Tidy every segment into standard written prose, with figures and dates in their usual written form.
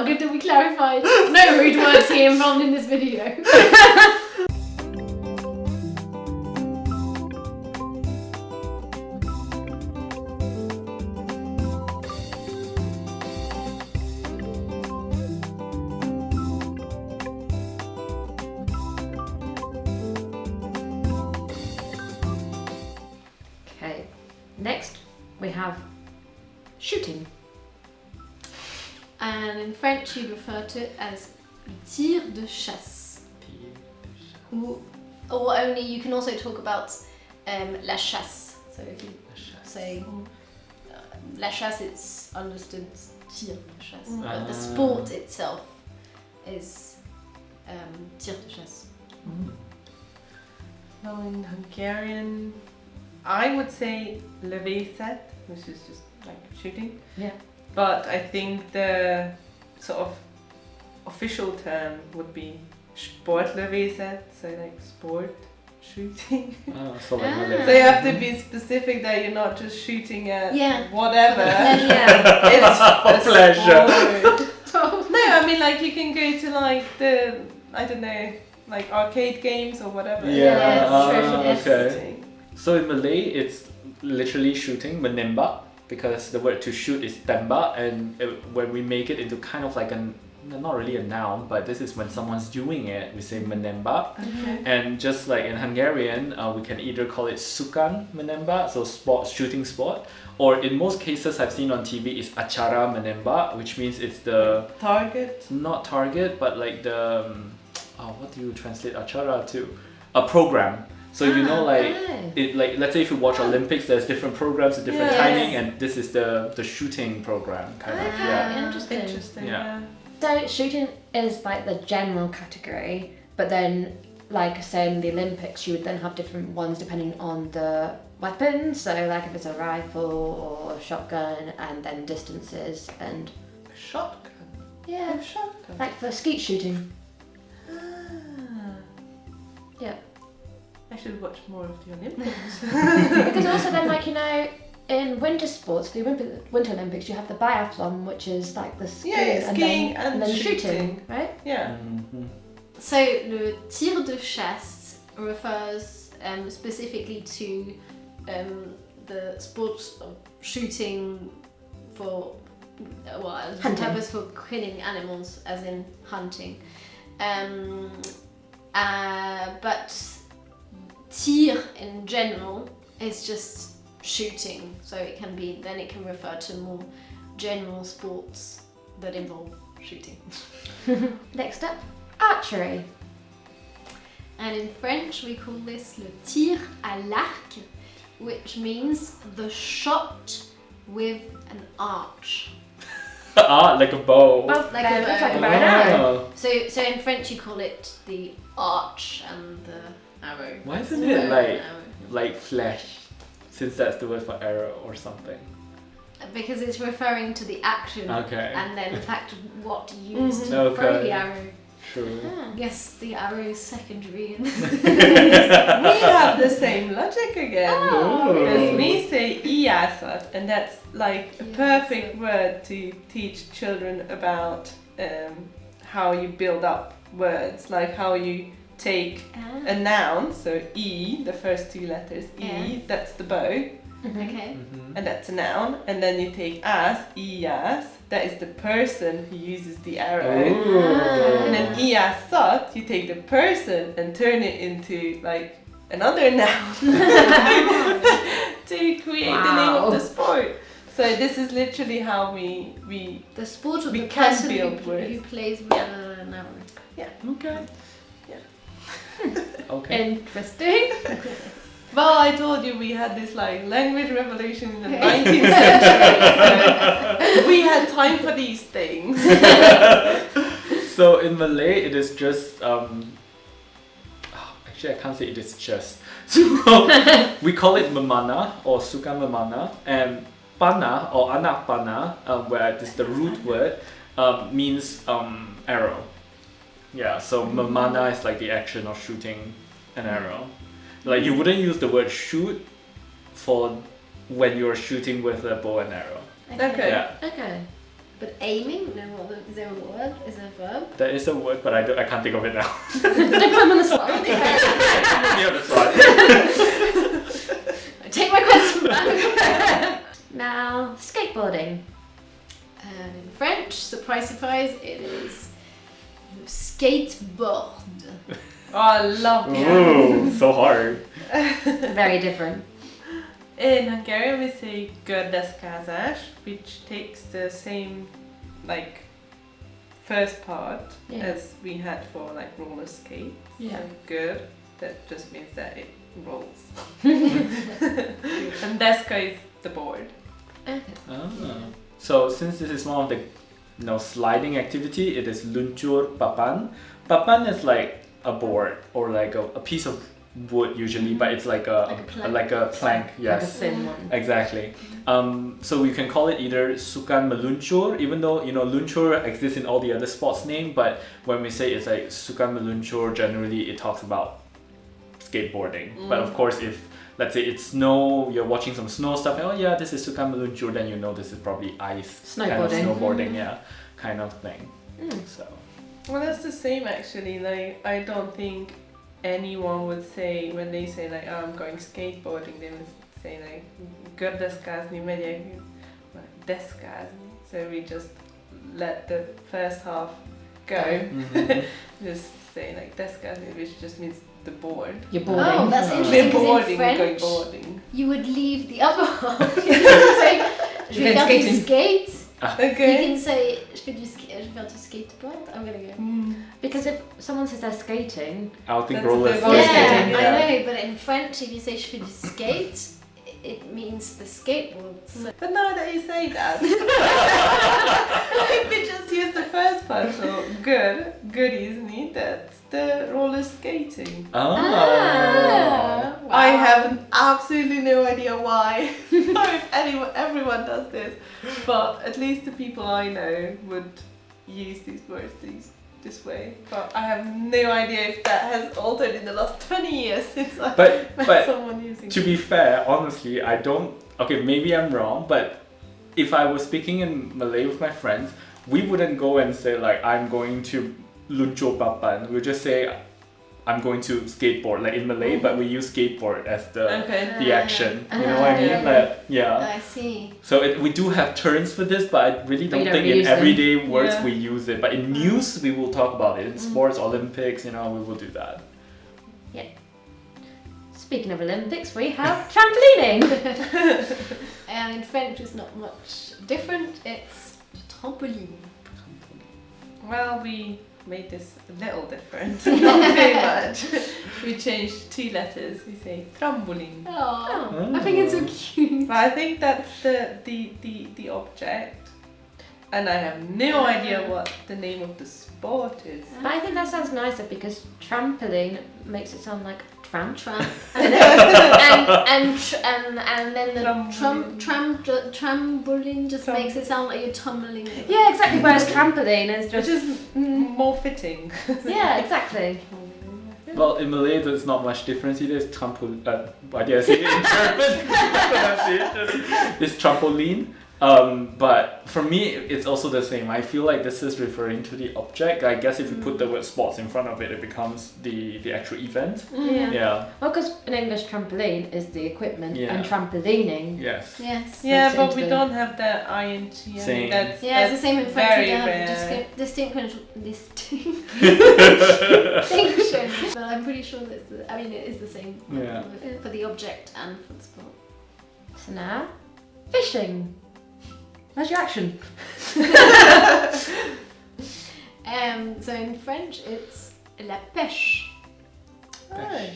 good that we clarified. No rude words here involved in this video. Okay, next we have shooting. And in French you refer to it as tir de chasse. Or only, you can also talk about la chasse. So if you say la chasse, it's understood tir de chasse. But the sport itself is tir de chasse. Well, in Hungarian, I would say lövészet, which is just like shooting. Yeah. But I think the sort of official term would be sportlövészet, so like sport shooting. So like So you have to be specific that you're not just shooting at whatever. Yeah. It's for pleasure. No, I mean like you can go to like the, I don't know, like arcade games or whatever. Okay. So in Malay, it's literally shooting, menembak, because the word to shoot is tembak, and when we make it into kind of like not really a noun, but this is when someone's doing it, we say menembak. Okay. And just like in Hungarian, we can either call it sukan menembak, so shooting sport, or in most cases I've seen on TV is acara menembak, which means it's the target. Not target, but like the what do you translate acara to? A program. So you know, like it, like let's say if you watch Olympics, there's different programs with different timing, and this is the shooting program kind of. Yeah. Interesting. Yeah. So shooting is like the general category, but then like say in the Olympics, you would then have different ones depending on the weapon. So like if it's a rifle or a shotgun, and then distances and Shotgun. yeah, Shotgun. like for skeet shooting. Yeah. I should watch more of the Olympics. Because also then like, you know, in winter sports, the Winter Olympics, you have the biathlon, which is like the skiing, and then shooting, right? Yeah. Mm-hmm. So le tir de chasse refers specifically to the sport of shooting for as a purpose for killing animals, as in hunting. But tir in general is just shooting, so it can refer to more general sports that involve shooting. Next up, archery. And in French we call this le tir à l'arc, which means the shot with an arch. Like a bow. Like a bow. Like a bow and arrow. So in French you call it the arch and the arrow. Why isn't it like flash? Since that's the word for arrow or something. Because it's referring to the action and then the fact of what you use to throw the arrow. True. Yes, the arrow is secondary. We have the same logic again. Because we say iasat, and that's like a perfect word to teach children about how you build up words, like how you take a noun, so E, the first two letters, E, that's the bow, Okay. and that's a noun, and then you take as, ias, that is the person who uses the arrow, and then iasat, you take the person and turn it into like another noun to create the name of the sport. So this is literally how we the sport of we the can person build words. who plays with an arrow. Yeah. Okay. Yeah. Okay. Interesting. Well, I told you we had this like language revolution in the 19th century, so we had time for these things. So in Malay, it is just actually I can't say it is just. So we call it memana or suka memana, and pana or anak pana, where it is the root word, means arrow. Yeah, so memana is like the action of shooting an arrow. Like you wouldn't use the word shoot for when you're shooting with a bow and arrow. Okay. Yeah. Okay. But aiming? No, is there a word? Is there a verb? There is a word, but I can't think of it now. Don't put them on the spot. Yeah, that's right. Take my question back. Now, skateboarding. And in French, surprise, surprise, it is skateboard. Oh, I love it. Ooh, so hard. Very different. In Hungarian we say gördeszkázás, which takes the same like first part as we had for like roller skate. Yeah. So good, that just means that it rolls. And deska is the board. So since this is more of the sliding activity, it is luncur papan. Papan is like a board or like a piece of wood usually, but it's like a plank. Yes, Like a thin one. exactly. So we can call it either sukan meluncur, even though luncur exists in all the other sports name, but when we say it's like sukan meluncur, generally it talks about skateboarding. But of course, if let's say it's snow, you're watching some snow stuff, oh yeah, this is sukan meluncur, then you know this is probably ice kind of snowboarding, kind of thing. So. Well, that's the same actually. Like, I don't think anyone would say when they say like, oh, I'm going skateboarding, they would say like, gördeszkázni megyek, deszkázni. So we just let the first half go. Just say like deszkázni, which just means the board. You're boarding. Oh, that's interesting. We're boarding, In French, going boarding. you would leave the other half. You can say, je vais faire du skate. You Okay. can say, je vais faire du skateboard. I'm gonna go. Because if someone says they're skating, I would think That's roller the skating. roller Yeah, skating, I know, but in French, if you say je fais du skate, it means the skateboard. So But now that you say that, if we just use the first part, so goodies need that's the roller skating. Oh. I have absolutely no idea why, or if everyone does this, but at least the people I know would use these words this way. But I have no idea if that has altered in the last 20 years since I met But someone using to it. be fair, honestly, I don't. Okay, maybe I'm wrong, but if I was speaking in Malay with my friends, we wouldn't go and say like I'm going to luncur papan. We would just say I'm going to skateboard, like in Malay, but we use skateboard as the action. You know what I mean? Like, yeah. I see. So we do have terms for this, but I really don't don't think in use them. everyday words Yeah. we use it. But in news, we will talk about it. In sports, Olympics, we will do that. speaking of Olympics, we have trampolining. And in French, it's not much different. It's trampoline. Well, we made this a little different, not very much. We changed 2 letters. We say trampoline. Oh, I think it's so cute. But I think that's the object, and I have no idea what the name of the sport is. But I think that sounds nicer because trampoline makes it sound like tramp. Tramp. And then the Trampoline just makes it sound like you're tumbling. yeah, exactly. Whereas trampoline is Which just is more fitting. yeah, exactly. Well, in Malay, there's not much difference. It is why did I say it in German? Pronunciation. It's trampoline. But for me, it's also the same. I feel like this is referring to the object. I guess if you put the word sports in front of it, it becomes the actual event. Yeah. Yeah. Well, because in English, trampoline is the equipment, Yeah. and trampolining. Yes. Yes. Yeah, Makes it but into we the- don't have the ing. I Same. think that's Yeah, it's the same in French. very We have rare. distinction. But I'm pretty sure that it is the same Yeah. for the object and for the sport. So now, fishing. Where's your action? So in French, it's la pêche. Oh.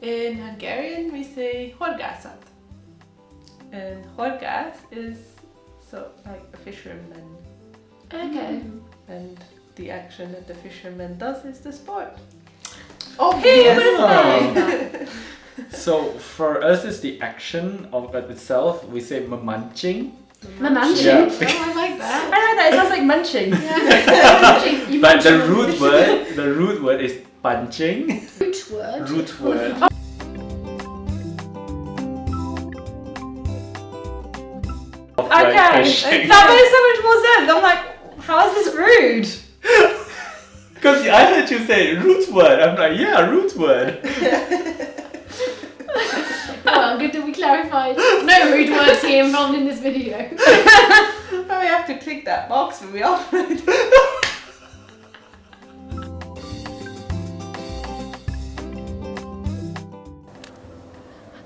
In Hungarian, we say horgászat. And horgász is like a fisherman. Okay. And the action that the fisherman does is the sport. Oh. Obviously. So for us, it's the action of it itself. We say mamancing. Munching. Yeah. Oh, I like that. I like that. It sounds like munching. You But the mentioned root word is punching. root word. Root word. I like fishing. That makes so much more sense. I'm like, how is this rude? Because I heard you say root word. I'm like, yeah, root word. Well, good that we clarified. No rude words here involved in this video. Now we have to click that box when we operate.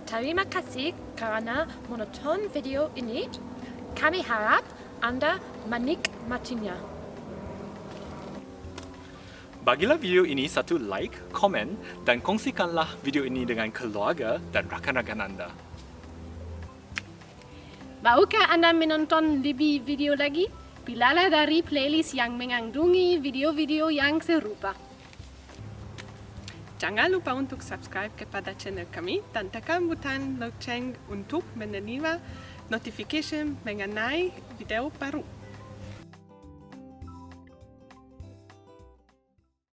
Terima kasih karena menonton video ini. Kami harap Anda menikmatinya. Bagilah video ini satu like, komen, dan kongsikanlah video ini dengan keluarga dan rakan-rakan anda. Maukah Anda menonton lebih video lagi? Pilihlah dari playlist yang mengandungi video-video yang serupa. Jangan lupa untuk subscribe kepada channel kami dan tekan butang lonceng untuk menerima notification mengenai video baru.